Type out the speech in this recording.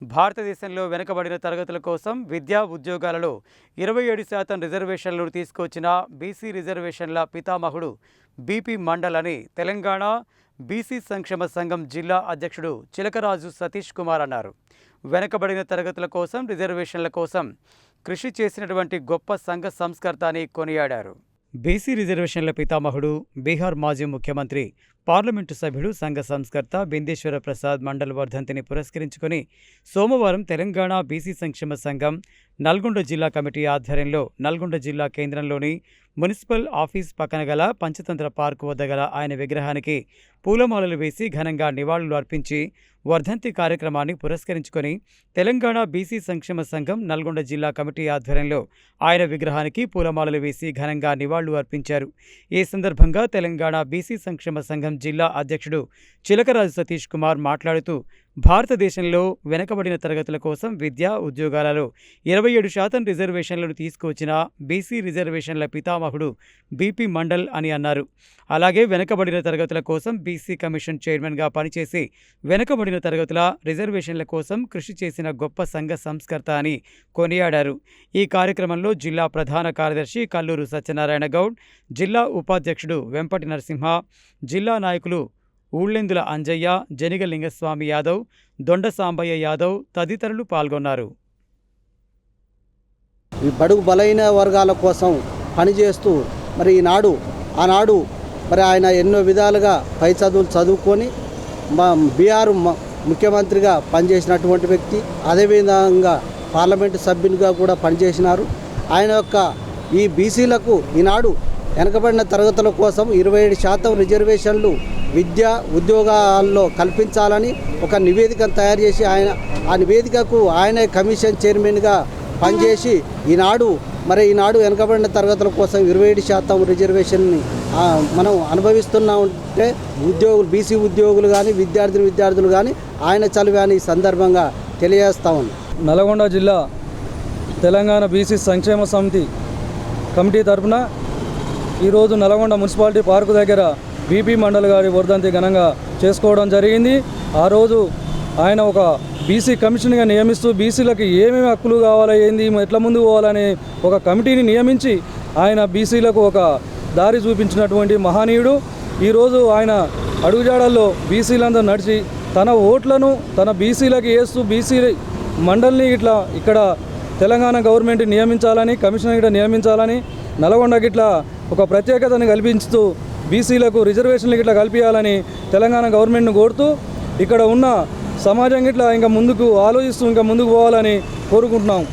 భారతదేశంలో వెనుకబడిన తరగతుల కోసం విద్యా ఉద్యోగాలలో 27% రిజర్వేషన్లను తీసుకొచ్చిన బీసీ రిజర్వేషన్ల పితామహుడు బీపీ మండల్ అని తెలంగాణ బీసీ సంక్షేమ సంఘం జిల్లా అధ్యక్షుడు చిలకరాజు సతీష్ కుమార్ అన్నారు. వెనుకబడిన తరగతుల కోసం రిజర్వేషన్ల కోసం కృషి చేసినటువంటి గొప్ప సంఘ సంస్కర్త అని కొనియాడారు. బీసీ రిజర్వేషన్ల పితామహుడు, బీహార్ మాజీ ముఖ్యమంత్రి, పార్లమెంటు సభ్యుడు, సంఘ సంస్కర్త బిందేశ్వర ప్రసాద్ మండల్ వర్ధంతిని పురస్కరించుకొని సోమవారం తెలంగాణ బీసీ సంక్షేమ సంఘం నల్గొండ జిల్లా కమిటీ ఆధ్వర్యంలో నల్గొండ జిల్లా కేంద్రంలోని మున్సిపల్ ఆఫీస్ పక్కన గల పంచతంత్ర పార్కు వద్ద గల ఆయన విగ్రహానికి పూలమాలలు వేసి ఘనంగా నివాళులు అర్పించి వర్ధంతి కార్యక్రమాన్ని పురస్కరించుకొని తెలంగాణ బీసీ సంక్షేమ సంఘం నల్గొండ జిల్లా కమిటీ ఆధ్వర్యంలో ఆయన విగ్రహానికి పూలమాలలు వేసి ఘనంగా నివాళులు అర్పించారు. ఈ సందర్భంగా తెలంగాణ బీసీ సంక్షేమ సంఘం జిల్లా అధ్యక్షుడు చిలకరాజు సతీష్ కుమార్ మాట్లాడుతూ, భారతదేశంలో వెనుకబడిన తరగతుల కోసం విద్యా ఉద్యోగాలలో 27% రిజర్వేషన్లను తీసుకువచ్చిన బీసీ రిజర్వేషన్ల పితామహుడు బీపీ మండల్ అని అన్నారు. అలాగే వెనుకబడిన తరగతుల కోసం బీసీ కమిషన్ చైర్మన్గా పనిచేసి వెనుకబడిన తరగతుల రిజర్వేషన్ల కోసం కృషి చేసిన గొప్ప సంఘ సంస్కర్త అని కొనియాడారు. ఈ కార్యక్రమంలో జిల్లా ప్రధాన కార్యదర్శి కల్లూరు సత్యనారాయణ గౌడ్, జిల్లా ఉపాధ్యక్షుడు వెంపటి నరసింహ, జిల్లా నాయకులు ఊళ్ళెందుల అంజయ్య, జనిగ లింగస్వామి యాదవ్, దొండ సాంబయ్య యాదవ్ తదితరులు పాల్గొన్నారు. ఈ బడుగు బలైన వర్గాల కోసం పనిచేస్తూ మరి ఆనాడు మరి ఆయన ఎన్నో విధాలుగా పై చదువులు చదువుకొని బీహార్ ముఖ్యమంత్రిగా పనిచేసినటువంటి వ్యక్తి. అదేవిధంగా పార్లమెంటు సభ్యునిగా కూడా పనిచేసినారు. ఆయన యొక్క ఈ బీసీలకు ఈనాడు వెనకబడిన తరగతుల కోసం 27% రిజర్వేషన్లు విద్యా ఉద్యోగాల్లో కల్పించాలని ఒక నివేదికను తయారు చేసి ఆ నివేదికకు ఆయనే కమిషన్ చైర్మన్గా పనిచేసి ఈనాడు వెనకబడిన తరగతుల కోసం 27% రిజర్వేషన్ని మనం అనుభవిస్తున్నా ఉంటే బీసీ ఉద్యోగులు కానీ విద్యార్థులు కానీ ఆయన చదివే అని ఈ సందర్భంగా తెలియజేస్తా ఉంది. నల్గొండ జిల్లా తెలంగాణ బీసీ సంక్షేమ సమితి కమిటీ తరఫున ఈరోజు నల్గొండ మున్సిపాలిటీ పార్కు దగ్గర బీపీ మండల్ గారి వర్ధంతి ఘనంగా చేసుకోవడం జరిగింది. ఆ రోజు ఆయన ఒక బీసీ కమిషన్గా నియమిస్తూ బీసీలకు ఏమేమి హక్కులు కావాలా, ఏంది, ఎట్లా ముందుకు పోవాలని ఒక కమిటీని నియమించి ఆయన బీసీలకు ఒక దారి చూపించినటువంటి మహనీయుడు. ఈరోజు ఆయన అడుగుజాడల్లో బీసీలందరూ నడిచి తన ఓట్లను తన బీసీలకు వేస్తూ బీసీ మండల్ని ఇక్కడ తెలంగాణ గవర్నమెంట్ నియమించాలని, కమిషన్ గిట్లా నియమించాలని, నల్గొండ గిట్లా ఒక ప్రత్యేకతను కల్పించుతూ బీసీలకు రిజర్వేషన్లు గిట్లా కల్పించాలని తెలంగాణ గవర్నమెంట్ను కోరుతూ ఇక్కడ ఉన్న సమాజం గిట్లా ఇంకా ముందుకు ఆలోచిస్తూ ఇంకా ముందుకు పోవాలని కోరుకుంటున్నాం.